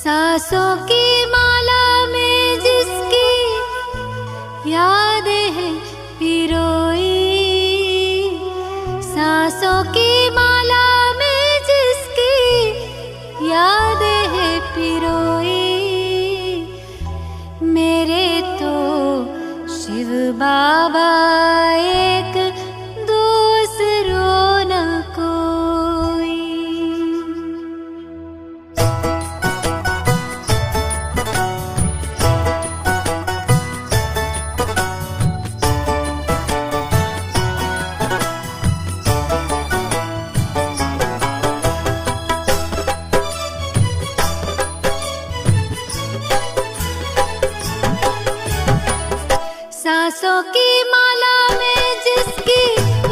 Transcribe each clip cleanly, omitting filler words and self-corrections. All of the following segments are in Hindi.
सांसों की माला में जिसकी यादें हैं पिरोई, सांसों की माला में जिसकी यादें हैं पिरोई, मेरे तो शिव बाबा एक दूसरो न कोई। सांसों की माला में जिसकी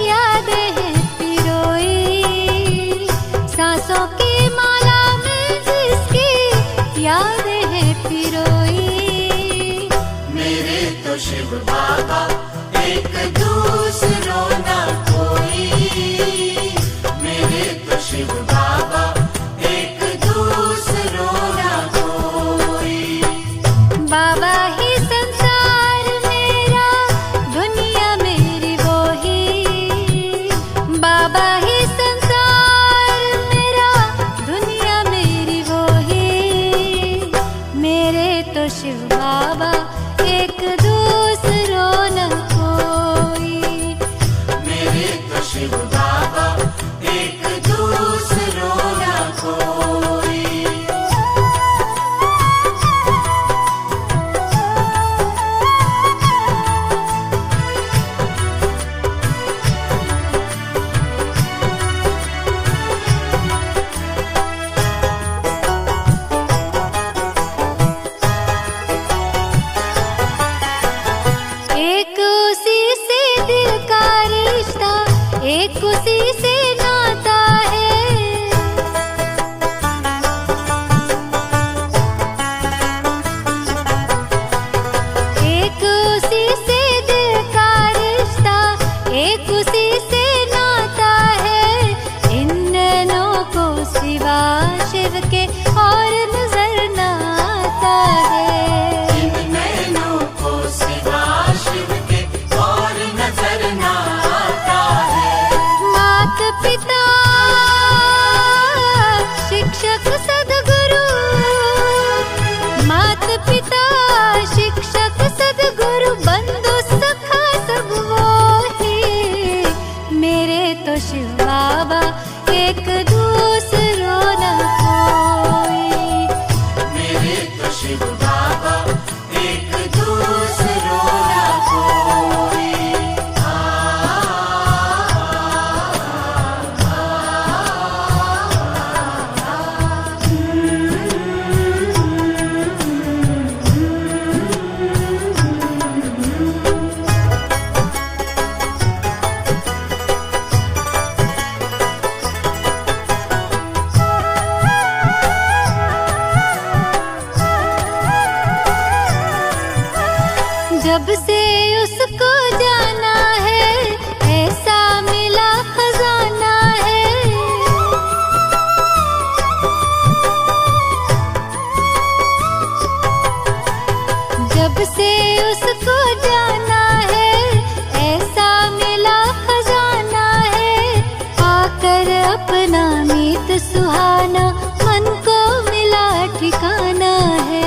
यादें हैं पिरोई, सांसों की माला में जिसकी यादें हैं पिरोई, मेरे तो शिव बाबा एक दूसरो ना कोई, मेरे तो शिव बाबा एक दूसरो ना कोई। बाबा ही संसार मेरा, दुनिया मेरी वो ही, बाबा ही संसार मेरा, दुनिया मेरी वो ही, मेरे तो शिव बाबा एक दूसरो न कोई, मेरे तो शिव बाबा एक दूसरो ना कोई। एक उसी से दिल का रिश्ता, एक उसी से नाता है, एक उसी से दिल का रिश्ता, एक उसी से नाता है, इन नैनों को सिवा शिव के और नजर न आता है। इन नैनों को सिवा शिव के और नजर ना आता है। मात पिता शिक्षक सद्गुरु, मात पिता शिक्षक सद्गुरु, बंधु सखा सब वो ही, मेरे तो शिव बाबा एक दूसरो न कोई, मेरे तो शिव बाबा एक दूसरो ना कोई। जब से उसको जाना है ऐसा मिला खजाना है, जब से उसको जाना है ऐसा मिला खजाना है, आकर अपना मीत सुहाना मन को मिला ठिकाना है,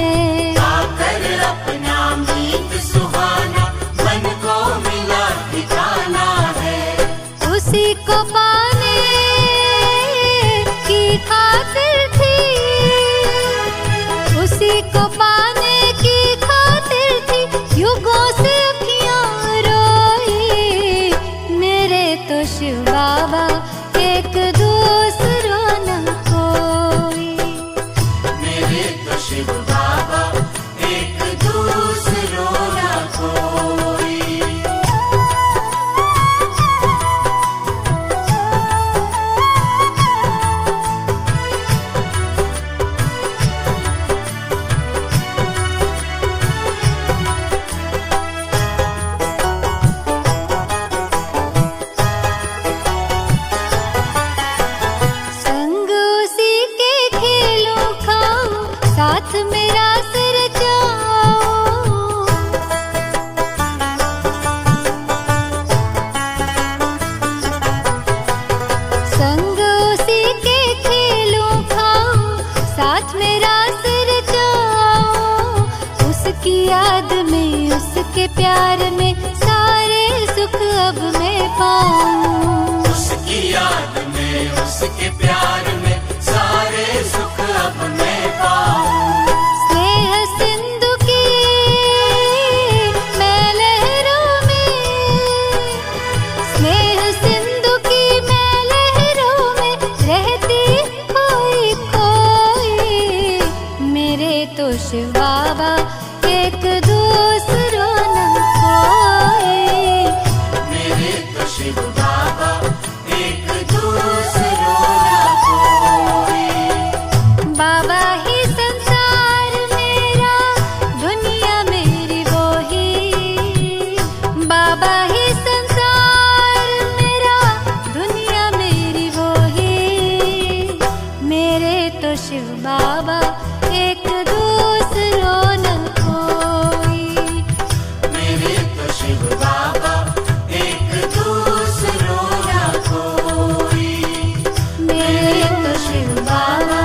आकर अपना मीत सुहाना मन को मिला ठिकाना है। उसी को पाने की खातिर थी, उसी को पाने की खातिर थी, युगों से अखियां रोई, मेरे तो शिव बाबा एक दूसरो न कोई, मेरे तो शिव बाबा याद में, उसके प्यार में सारे सुख अब मैं पाऊं। उसकी याद में, उसके प्यार में सारे सुख अब मैं पाऊं। स्नेह सिंधु की मैं लहरों में, स्नेह सिंधु की मैं लहरों में रहती खोई खोई। मेरे तो शिव बाबा एक दूसरों न कोई। मेरे तो शिव बाबा एक दूसरों न कोई। बाबा ही संसार मेरा, दुनिया मेरी वो ही। बाबा ही संसार मेरा, दुनिया मेरी वो ही। मेरे तो शिव बाबा एक दूसरों न कोई। मेरे तो शिव बाबा एक दूसरों न कोई। मेरे तो शिव बाबा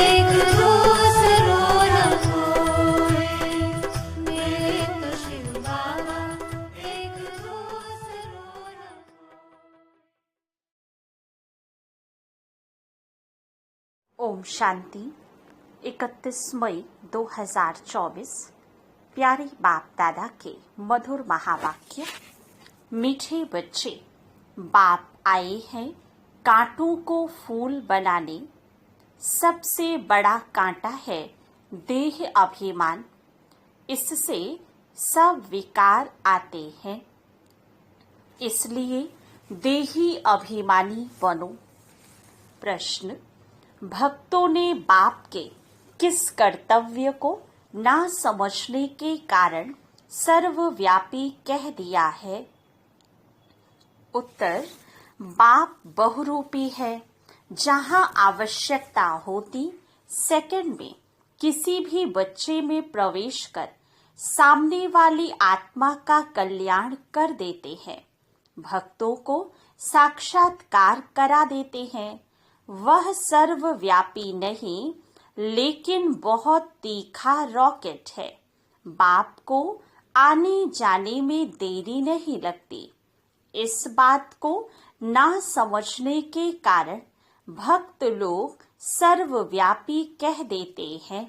एक दूसरों न कोई। मेरे तो शिव बाबा एक दूसरों न ओम शांति। 31 मई 2024। प्यारे बाप दादा के मधुर महावाक्य। मीठे बच्चे, बाप आए हैं कांटों को फूल बनाने। सबसे बड़ा कांटा है देह अभिमान, इससे सब विकार आते हैं। इसलिए देही अभिमानी बनो। प्रश्न, भक्तों ने बाप के किस कर्तव्य को ना समझने के कारण सर्वव्यापी कह दिया है? उत्तर, बाप बहुरूपी है। जहां आवश्यकता होती सेकंड में किसी भी बच्चे में प्रवेश कर सामने वाली आत्मा का कल्याण कर देते हैं, भक्तों को साक्षात्कार करा देते हैं। वह सर्वव्यापी नहीं, लेकिन बहुत तीखा रॉकेट है। बाप को आने जाने में देरी नहीं लगती। इस बात को ना समझने के कारण भक्त लोग सर्वव्यापी कह देते हैं।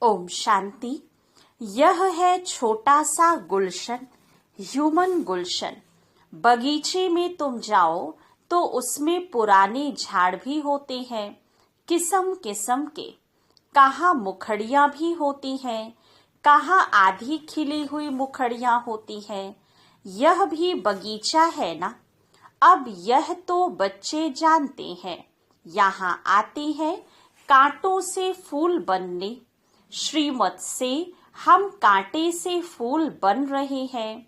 ओम शांति। यह है छोटा सा गुलशन, ह्यूमन गुलशन। बगीचे में तुम जाओ तो उसमें पुराने झाड़ भी होते हैं, किस्म किस्म के। कहाँ मुखड़ियाँ भी होती हैं, कहाँ आधी खिली हुई मुखड़ियाँ होती हैं। यह भी बगीचा है ना। अब यह तो बच्चे जानते हैं। यहाँ आते हैं कांटों से फूल बनने। श्रीमत से हम कांटे से फूल बन रहे हैं।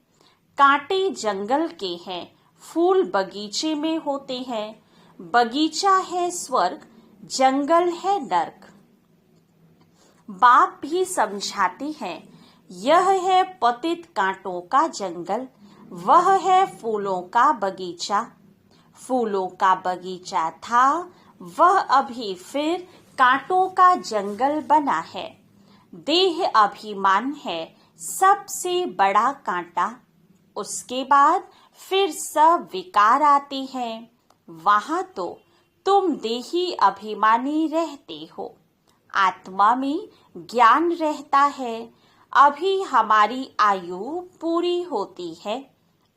कांटे जंगल के हैं, फूल बगीचे में होते हैं। बगीचा है स्वर्ग, जंगल है नर्क। बाप भी समझाते हैं, यह है पतित कांटों का जंगल, वह है फूलों का बगीचा। फूलों का बगीचा था, वह अभी फिर कांटों का जंगल बना है। देह अभिमान है सबसे बड़ा कांटा। उसके बाद फिर सब विकार आते हैं। वहां तो तुम देही अभिमानी रहते हो। आत्मा में ज्ञान रहता है। अभी हमारी आयु पूरी होती है।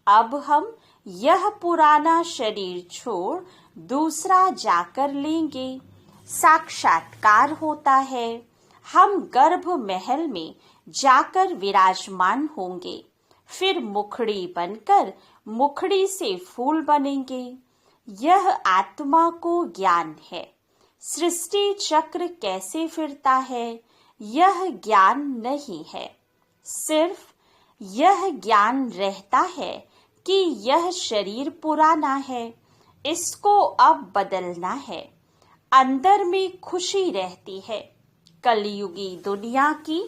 अब हम यह पुराना शरीर छोड़ दूसरा जाकर लेंगे। साक्षात्कार होता है। हम गर्भ महल में जाकर विराजमान होंगे। फिर मुखड़ी बनकर मुखड़ी से फूल बनेंगे। यह आत्मा को ज्ञान है। सृष्टि चक्र कैसे फिरता है, यह ज्ञान नहीं है। सिर्फ यह ज्ञान रहता है कि यह शरीर पुराना है, इसको अब बदलना है। अंदर में खुशी रहती है। कलयुगी दुनिया की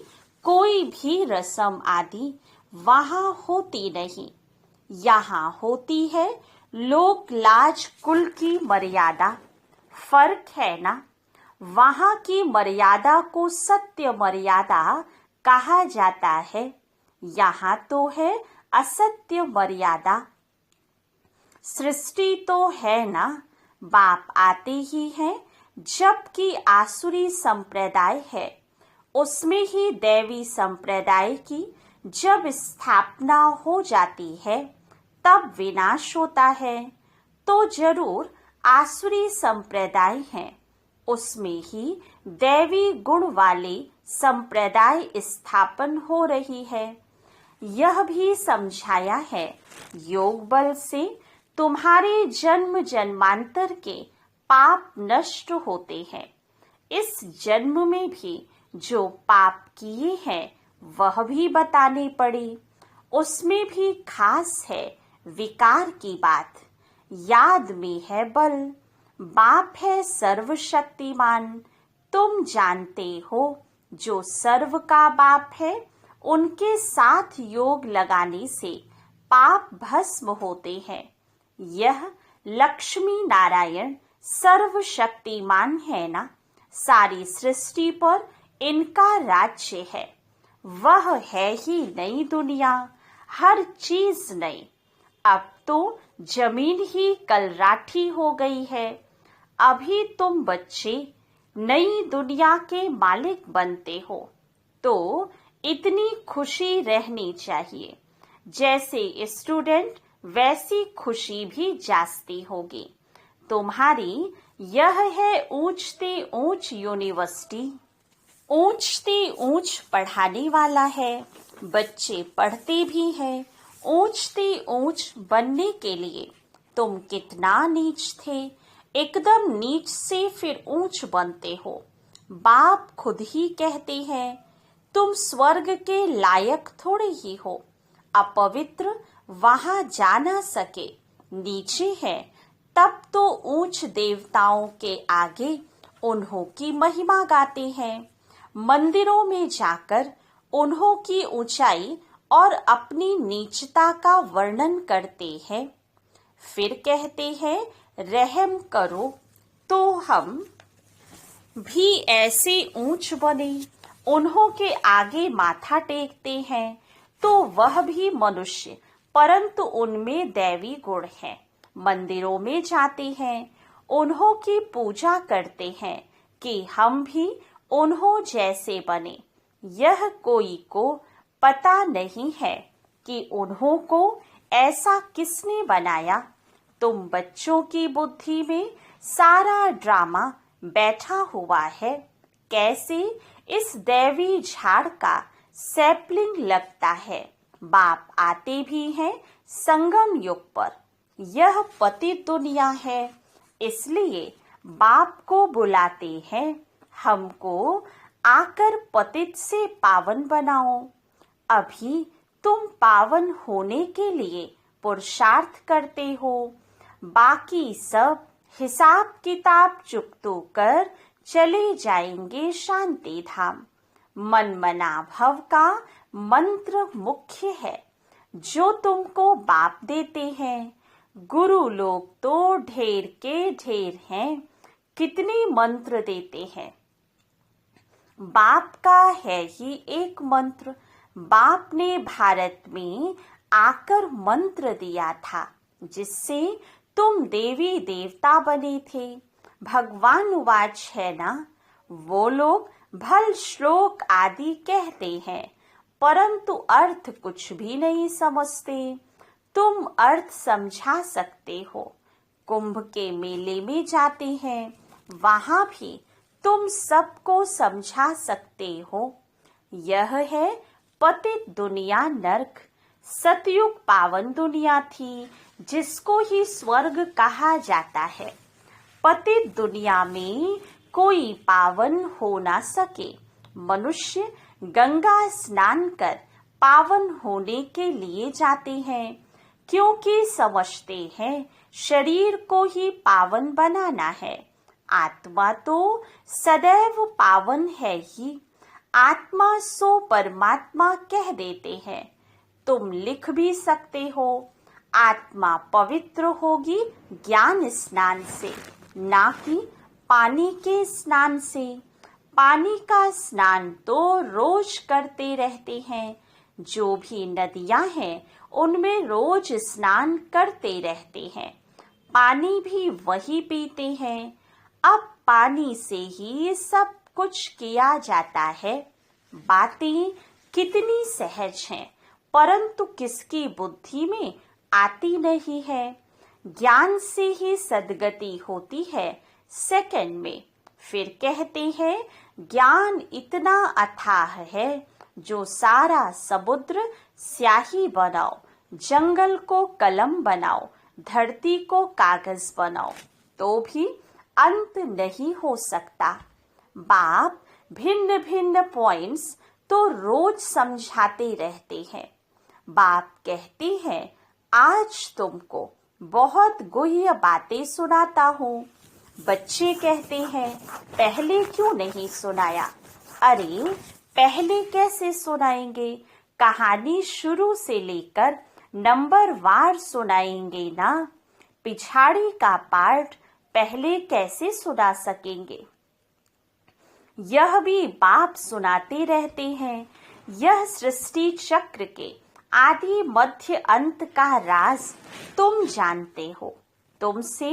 कोई भी रस्म आदि वहां होती नहीं। यहाँ होती है लोक लाज कुल की मर्यादा। फर्क है ना। वहां की मर्यादा को सत्य मर्यादा कहा जाता है। यहाँ तो है असत्य मर्यादा। सृष्टि तो है ना, बाप आते ही हैं, जबकि आसुरी संप्रदाय है उसमें ही दैवी संप्रदाय की जब स्थापना हो जाती है तब विनाश होता है। तो जरूर आसुरी संप्रदाय है उसमें ही दैवी गुण वाले संप्रदाय स्थापन हो रही है। यह भी समझाया है योग बल से तुम्हारे जन्म जन्मांतर के पाप नष्ट होते हैं। इस जन्म में भी जो पाप किए हैं वह भी बताने पड़े। उसमें भी खास है विकार की बात। याद में है बल, बाप है सर्वशक्तिमान। तुम जानते हो जो सर्व का बाप है उनके साथ योग लगाने से पाप भस्म होते हैं। यह लक्ष्मी नारायण सर्वशक्तिमान है ना, सारी सृष्टि पर इनका राज्य है। वह है ही नई दुनिया, हर चीज नई। अब तो जमीन ही कलराठी हो गई है। अभी तुम बच्चे नई दुनिया के मालिक बनते हो तो इतनी खुशी रहनी चाहिए। जैसे स्टूडेंट वैसी खुशी भी जास्ती होगी। तुम्हारी यह है ऊंचते ऊंच यूनिवर्सिटी, ऊंचते ऊंच पढ़ाने वाला है। बच्चे पढ़ते भी हैं ऊंचते ऊंच बनने के लिए। तुम कितना नीच थे, एकदम नीच से फिर ऊंच बनते हो। बाप खुद ही कहते हैं तुम स्वर्ग के लायक थोड़े ही हो। अपवित्र वहां जा ना सके, नीचे है तब तो ऊंच देवताओं के आगे उन्हों की महिमा गाते हैं। मंदिरों में जाकर उन्हों की ऊंचाई और अपनी नीचता का वर्णन करते हैं। फिर कहते हैं रहम करो तो हम भी ऐसे ऊंच बने। उन्हों के आगे माथा टेकते हैं तो वह भी मनुष्य, परंतु उनमें दैवी गुण है। मंदिरों में जाते हैं, उन्हों की पूजा करते हैं कि हम भी उन्हों जैसे बने। यह कोई को पता नहीं है कि उन्हों को ऐसा किसने बनाया। तुम बच्चों की बुद्धि में सारा ड्रामा बैठा हुआ है। कैसे इस दैवी झाड़ का सैपलिंग लगता है। बाप आते भी हैं संगम युग पर। यह पतित दुनिया है, इसलिए बाप को बुलाते हैं हमको आकर पतित से पावन बनाओ। अभी तुम पावन होने के लिए पुरुषार्थ करते हो। बाकी सब हिसाब किताब चुकतो कर चले जाएंगे शांति धाम। मन मना भव का मंत्र मुख्य है जो तुमको बाप देते हैं। गुरु लोग तो ढेर के ढेर हैं, कितने मंत्र देते हैं। बाप का है ही एक मंत्र। बाप ने भारत में आकर मंत्र दिया था जिससे तुम देवी देवता बने थे। भगवान वाच है ना। वो लोग भल श्लोक आदि कहते हैं परंतु अर्थ कुछ भी नहीं समझते। तुम अर्थ समझा सकते हो। कुंभ के मेले में जाते हैं, वहां भी तुम सबको समझा सकते हो। यह है पतित दुनिया नरक। सतयुग पावन दुनिया थी जिसको ही स्वर्ग कहा जाता है। पतित दुनिया में कोई पावन हो ना सके। मनुष्य गंगा स्नान कर पावन होने के लिए जाते हैं क्योंकि समझते हैं शरीर को ही पावन बनाना है। आत्मा तो सदैव पावन है ही। आत्मा सो परमात्मा कह देते हैं। तुम लिख भी सकते हो आत्मा पवित्र होगी ज्ञान स्नान से, ना कि पानी के स्नान से। पानी का स्नान तो रोज करते रहते हैं। जो भी नदियां हैं उनमें रोज स्नान करते रहते हैं। पानी भी वही पीते हैं। अब पानी से ही सब कुछ किया जाता है। बातें कितनी सहज हैं, परंतु किसकी बुद्धि में आती नहीं है। ज्ञान से ही सद्गति होती है सेकंड में। फिर कहते हैं ज्ञान इतना अथाह है जो सारा समुद्र स्याही बनाओ, जंगल को कलम बनाओ, धरती को कागज बनाओ, तो भी अंत नहीं हो सकता। बाप भिन्न भिन्न पॉइंट्स तो रोज समझाते रहते हैं। बाप कहते हैं आज तुमको बहुत गुह्य बातें सुनाता हूँ। बच्चे कहते हैं पहले क्यों नहीं सुनाया? अरे पहले कैसे सुनाएंगे? कहानी शुरू से लेकर नंबर वार सुनाएंगे ना। पिछाड़ी का पार्ट पहले कैसे सुना सकेंगे? यह भी बाप सुनाते रहते हैं। यह सृष्टि चक्र के आदि मध्य अंत का राज तुम जानते हो। तुमसे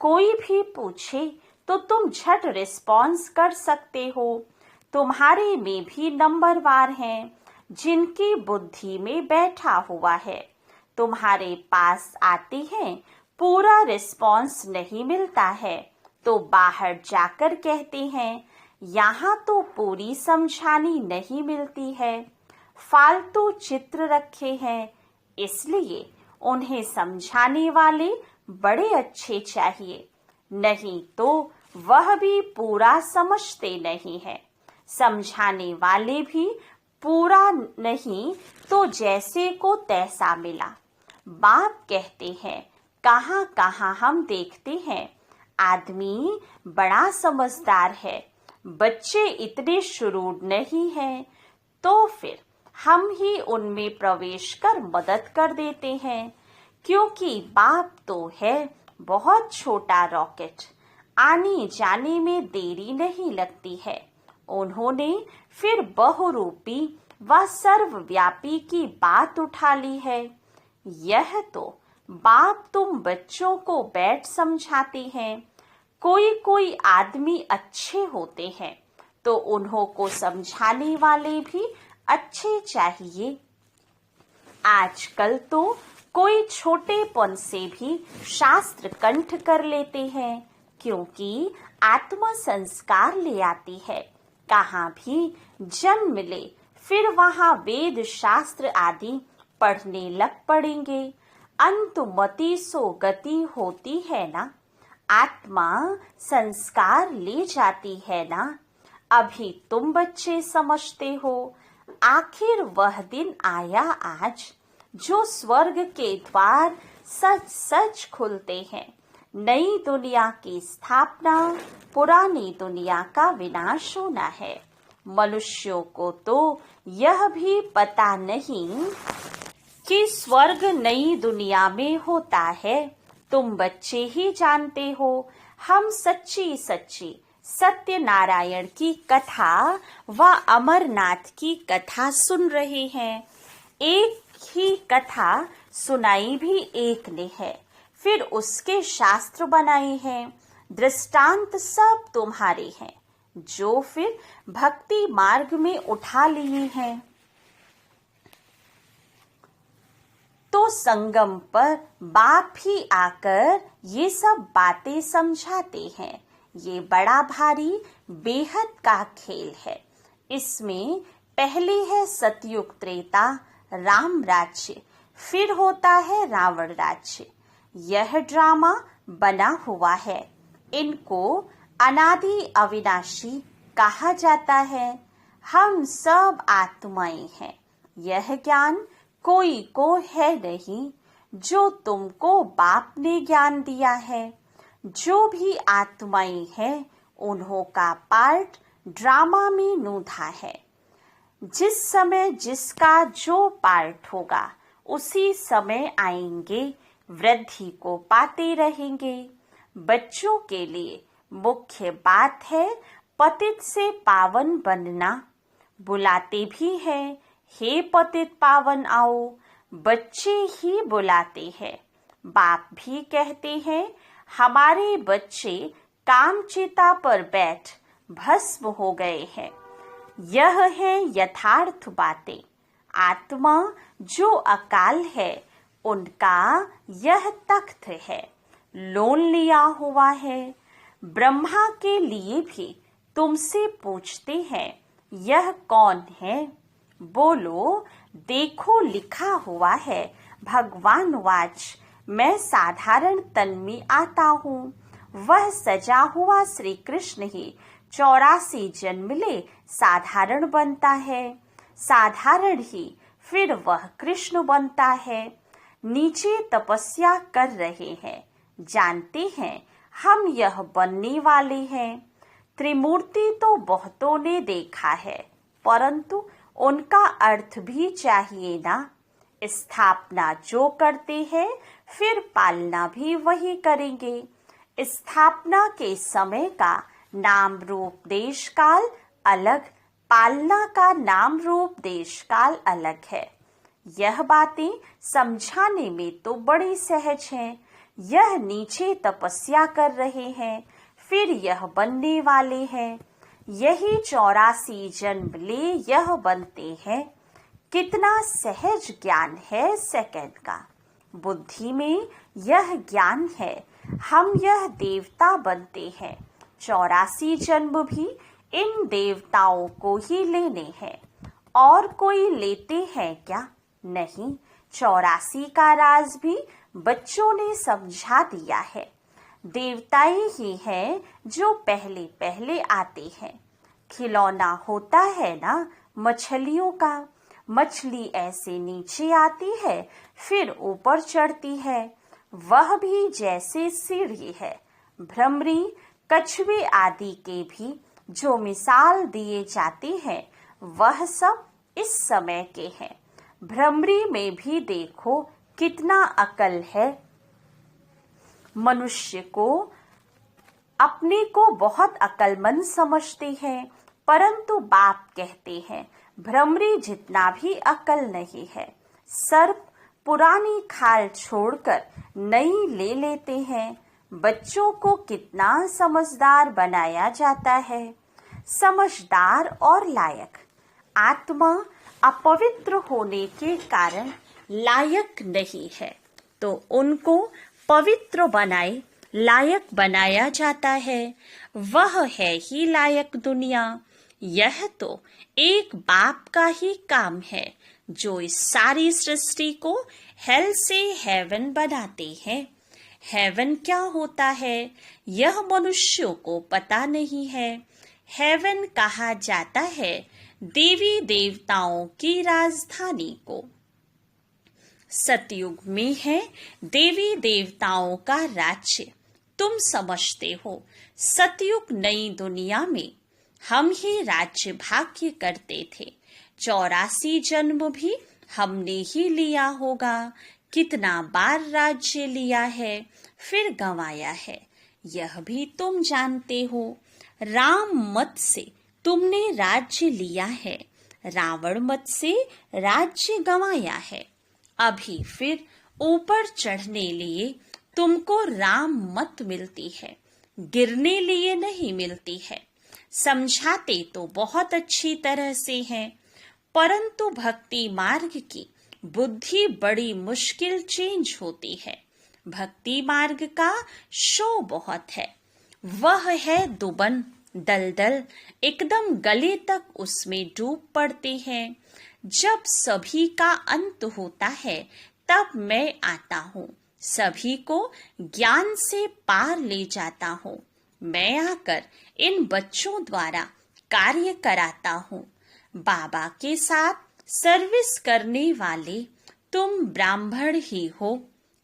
कोई भी पूछे तो तुम झट रिस्पॉन्स कर सकते हो। तुम्हारे में भी नंबरवार हैं जिनकी बुद्धि में बैठा हुआ है। तुम्हारे पास आते हैं, पूरा रिस्पॉन्स नहीं मिलता है तो बाहर जाकर कहते हैं यहाँ तो पूरी समझानी नहीं मिलती है। फालतू चित्र रखे हैं, इसलिए उन्हें समझाने वाले बड़े अच्छे चाहिए, नहीं तो वह भी पूरा समझते नहीं है। समझाने वाले भी पूरा नहीं तो जैसे को तैसा मिला। बाप कहते हैं कहाँ कहाँ हम देखते हैं आदमी बड़ा समझदार है, बच्चे इतने शुरूड नहीं हैं, तो फिर हम ही उनमें प्रवेश कर मदद कर देते हैं। क्योंकि बाप तो है बहुत छोटा रॉकेट, आने जाने में देरी नहीं लगती है। उन्होंने फिर बहुरूपी व सर्वव्यापी की बात उठा ली है। यह तो बाप तुम बच्चों को बैठ समझाते हैं। कोई कोई आदमी अच्छे होते हैं तो उन्हों को समझाने वाले भी अच्छे चाहिए। आजकल तो कोई छोटेपन से भी शास्त्र कंठ कर लेते हैं, क्योंकि आत्मा संस्कार ले आती है। कहाँ भी जन्म ले फिर वहाँ वेद शास्त्र आदि पढ़ने लग पड़ेंगे। अंतुमति सो गति होती है ना। आत्मा संस्कार ले जाती है ना। अभी तुम बच्चे समझते हो। आखिर वह दिन आया आज जो स्वर्ग के द्वार सच सच खुलते हैं। नई दुनिया की स्थापना, पुरानी दुनिया का विनाश होना है। मनुष्यों को तो यह भी पता नहीं कि स्वर्ग नई दुनिया में होता है। तुम बच्चे ही जानते हो। हम सच्ची सच्ची सत्यनारायण की कथा व अमरनाथ की कथा सुन रहे हैं। एक ही कथा सुनाई भी एक ने है, फिर उसके शास्त्र बनाए हैं। दृष्टांत सब तुम्हारे हैं, जो फिर भक्ति मार्ग में उठा लिए हैं। तो संगम पर बाप ही आकर ये सब बातें समझाते हैं। ये बड़ा भारी बेहद का खेल है। इसमें पहले है सतयुग त्रेता राम राज्य, फिर होता है रावण राज्य। यह ड्रामा बना हुआ है। इनको अनादि अविनाशी कहा जाता है। हम सब आत्माएं हैं। यह ज्ञान कोई को है नहीं जो तुमको बाप ने ज्ञान दिया है। जो भी आत्माएं हैं उन्हों का पार्ट ड्रामा में नूधा है। जिस समय जिसका जो पार्ट होगा उसी समय आएंगे, वृद्धि को पाते रहेंगे। बच्चों के लिए मुख्य बात है पतित से पावन बनना। बुलाते भी हैं, हे पतित पावन आओ, बच्चे ही बुलाते हैं। बाप भी कहते हैं, हमारे बच्चे कामचिता पर बैठ भस्म हो गए हैं। यह है यथार्थ बातें। आत्मा जो अकाल है, उनका यह तख्त है, लोन लिया हुआ है। ब्रह्मा के लिए भी तुमसे पूछते हैं, यह कौन है? बोलो, देखो लिखा हुआ है। भगवान वाच, मैं साधारण तन में आता हूँ। वह सजा हुआ श्री कृष्ण ही 84 जन्म ले साधारण बनता है। साधारण ही फिर वह कृष्ण बनता है। नीचे तपस्या कर रहे हैं, जानते हैं हम यह बनने वाले हैं। त्रिमूर्ति तो बहुतों ने देखा है, परंतु उनका अर्थ भी चाहिए ना। स्थापना जो करते हैं, फिर पालना भी वही करेंगे। स्थापना के समय का नाम रूप देश काल अलग, पालना का नाम रूप देश काल अलग है। यह बातें समझाने में तो बड़ी सहज हैं। यह नीचे तपस्या कर रहे हैं, फिर यह बनने वाले हैं। यही 84 जन्म ले यह बनते हैं। कितना सहज ज्ञान है सेकंड का। बुद्धि में यह ज्ञान है, हम यह देवता बनते हैं। 84 जन्म भी इन देवताओं को ही लेने हैं। और कोई लेते हैं क्या? नहीं। 84 का राज भी बच्चों ने समझा दिया है। देवताएं ही हैं जो पहले पहले आते हैं। खिलौना होता है ना मछलियों का। मछली ऐसे नीचे आती है, फिर ऊपर चढ़ती है। वह भी जैसे सीढ़ी है। भ्रमरी, कछुए आदि के भी जो मिसाल दिए जाते हैं, वह सब इस समय के हैं। भ्रमरी में भी देखो कितना अकल है। मनुष्य को अपने को बहुत अक्लमंद समझते हैं, परंतु बाप कहते हैं भ्रमरी जितना भी अकल नहीं है। सर्प पुरानी खाल छोड़कर नई ले लेते हैं। बच्चों को कितना समझदार बनाया जाता है। समझदार और लायक। आत्मा अपवित्र होने के कारण लायक नहीं है, तो उनको पवित्र बनाए लायक बनाया जाता है। वह है ही लायक दुनिया। यह तो एक बाप का ही काम है, जो इस सारी सृष्टि को हेल से हेवन बनाते हैं। हेवन क्या होता है, यह मनुष्यों को पता नहीं है। हेवन कहा जाता है देवी देवताओं की राजधानी को। सतयुग में है देवी देवताओं का राज्य, तुम समझते हो। सतयुग नई दुनिया में हम ही राज्य भाग्य करते थे। 84 जन्म भी हमने ही लिया होगा। कितना बार राज्य लिया है, फिर गंवाया है, यह भी तुम जानते हो। राम मत से तुमने राज्य लिया है, रावण मत से राज्य गंवाया है। अभी फिर ऊपर चढ़ने लिए तुमको राम मत मिलती है, गिरने लिए नहीं मिलती है। समझाते तो बहुत अच्छी तरह से हैं, परंतु भक्ति मार्ग की बुद्धि बड़ी मुश्किल चेंज होती है। भक्ति मार्ग का शो बहुत है। वह है दुबन दलदल, एकदम गले तक उसमें डूब पड़ते हैं। जब सभी का अंत होता है, तब मैं आता हूँ, सभी को ज्ञान से पार ले जाता हूँ। मैं आकर इन बच्चों द्वारा कार्य कराता हूँ। बाबा के साथ सर्विस करने वाले तुम ब्राह्मण ही हो,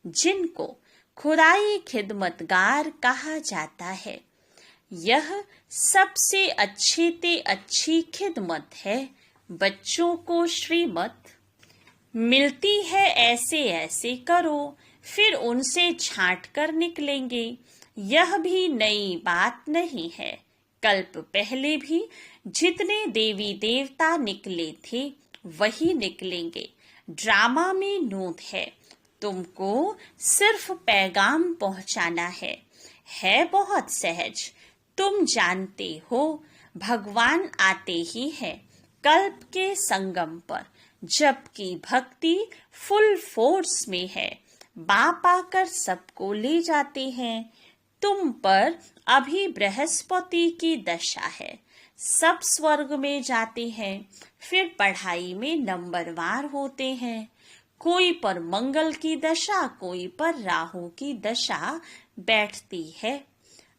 जिनको खुदाई खिदमतगार कहा जाता है। यह सबसे अच्छी ते अच्छी खिदमत है। बच्चों को श्रीमत मिलती है, ऐसे ऐसे करो, फिर उनसे छांट कर निकलेंगे। यह भी नई बात नहीं है। कल्प पहले भी जितने देवी देवता निकले थे वही निकलेंगे। ड्रामा में नोट है, तुमको सिर्फ पैगाम पहुंचाना है बहुत सहज। तुम जानते हो भगवान आते ही है कल्प के संगम पर, जबकि भक्ति फुल फोर्स में है। बाप आकर सबको ले जाते हैं। तुम पर अभी बृहस्पति की दशा है, सब स्वर्ग में जाते हैं, फिर पढ़ाई में नंबरवार होते हैं। कोई पर मंगल की दशा, कोई पर राहु की दशा बैठती है।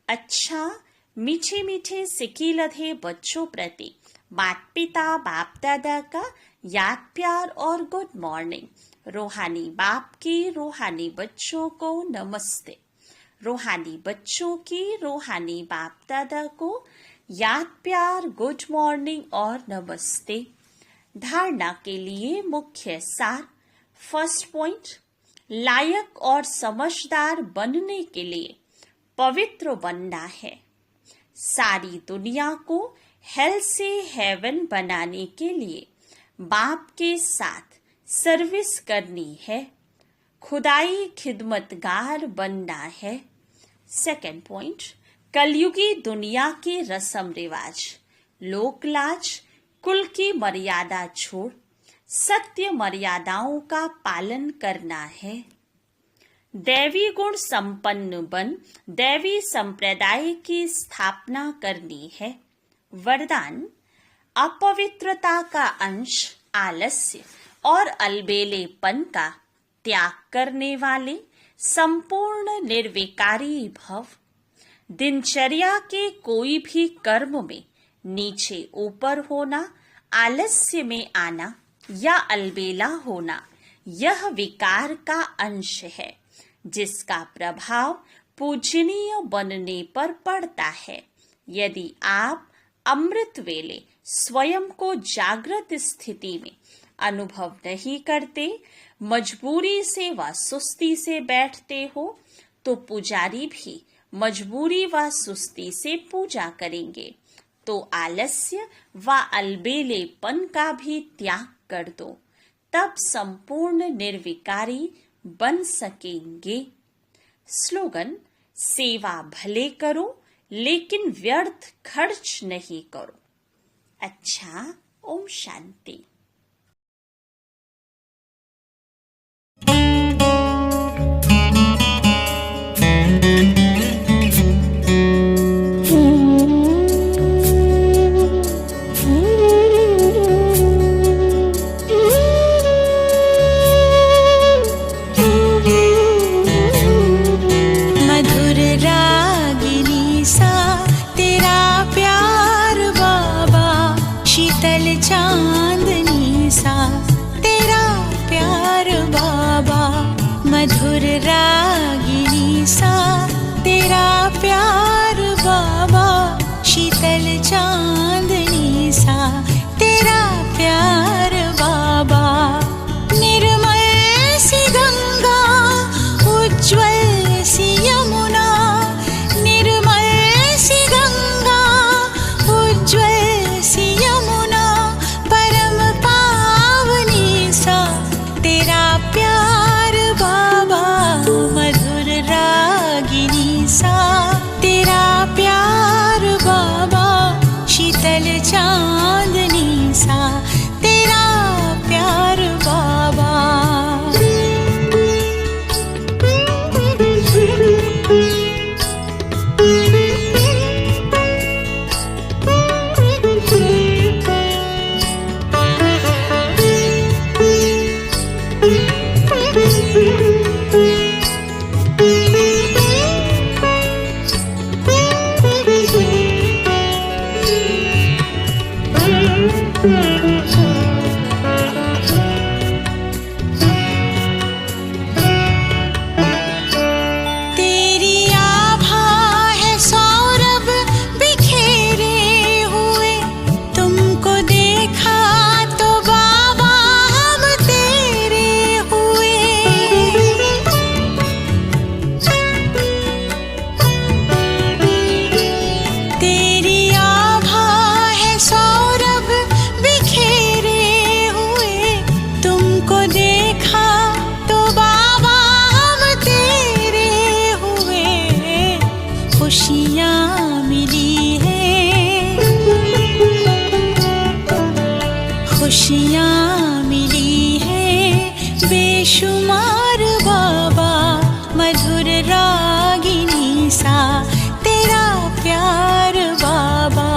अच्छा, मीठे मीठे सिक्की लधे बच्चों प्रति माता पिता बाप दादा का याद प्यार और गुड मॉर्निंग। रूहानी बाप की रूहानी बच्चों को नमस्ते। रूहानी बच्चों की रूहानी बाप दादा को याद प्यार गुड मॉर्निंग और नमस्ते। धारणा के लिए मुख्य सार। फर्स्ट पॉइंट, लायक और समझदार बनने के लिए पवित्र बनना है। सारी दुनिया को हेल से हेवन बनाने के लिए बाप के साथ सर्विस करनी है। खुदाई खिदमतगार बनना है। सेकंड पॉइंट, कलयुगी दुनिया के रस्म रिवाज, लोक लाज, कुल की मर्यादा छोड़ सत्य मर्यादाओं का पालन करना है। दैवी गुण संपन्न बन दैवी संप्रदाय की स्थापना करनी है। वरदान, अपवित्रता का अंश, आलस्य और अलबेलेपन का त्याग करने वाले संपूर्ण निर्विकारी भव। दिनचर्या के कोई भी कर्म में नीचे ऊपर होना, आलस्य में आना या अलबेला होना, यह विकार का अंश है जिसका प्रभाव पूजनीय बनने पर पड़ता है। यदि आप अमृत वेले स्वयं को जागृत स्थिति में अनुभव नहीं करते, मजबूरी से व सुस्ती से बैठते हो, तो पुजारी भी मजबूरी व सुस्ती से पूजा करेंगे। तो आलस्य व अलबेलेपन का भी त्याग कर दो, तब संपूर्ण निर्विकारी बन सकेंगे। स्लोगन, सेवा भले करो लेकिन व्यर्थ खर्च नहीं करो। अच्छा, ओम शांति। मधुर रागिनी सा तेरा प्यार बाबा, शीतल चांदनी सा तेरा प्यार बाबा। निर्मल सी गंगा, उज्ज्वल सी यमुना, निर्मल सी गंगा, उज्ज्वल सी यमुना, परम पावनी सा तेरा प्यार बाबा। मधुर रागिनी सा तेरा प्यार बाबा, शीतल चांदनी सा तेरा प्यार बाबा। तेरी बेशुमार बाबा मधुर रागिनी सा तेरा प्यार बाबा।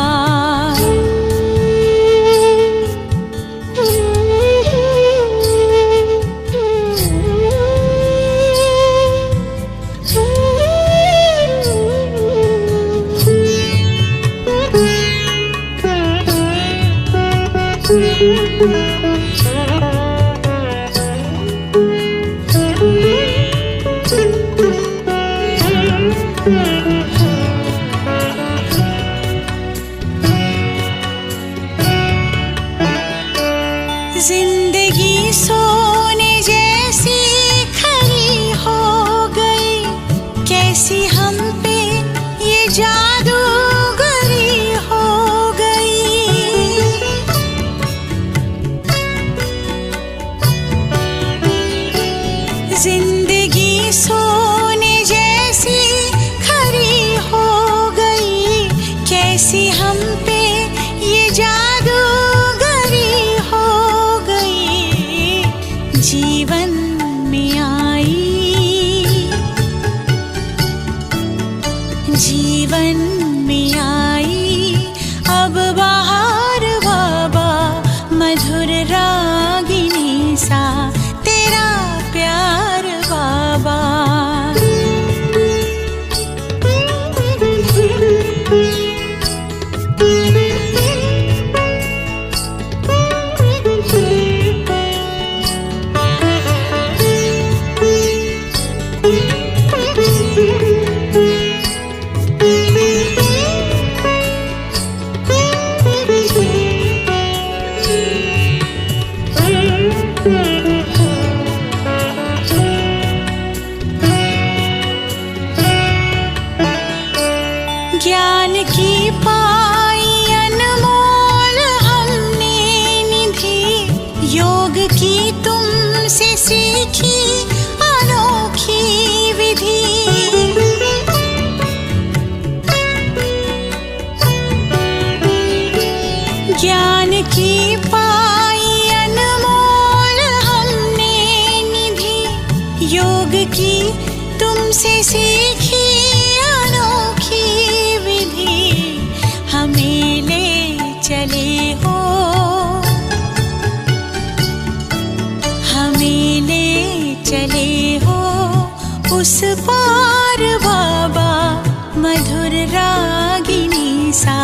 जिंदगी सोने जैसी खरी हो गई, कैसी हम पे ये जादूगरी हो गई। जिंदगी सोने जैसी खरी हो गई, कैसी हम पे ये जादूगरी हो गई। जीवन में आई, जीवन में आई अब बाहर बाबा मधुर रागिनी सा तेरा प्यार बाबा। ज्ञान की पाई अनमोल हमने निधि, योग की तुमसे सीखी अनोखी विधि। ज्ञान की पाई अनमोल हमने निधि, योग की तुमसे सीखी अनोखी विधि। हमें ले चले हो, हमें ले चले हो उस पार बाबा मधुर रागिनी सा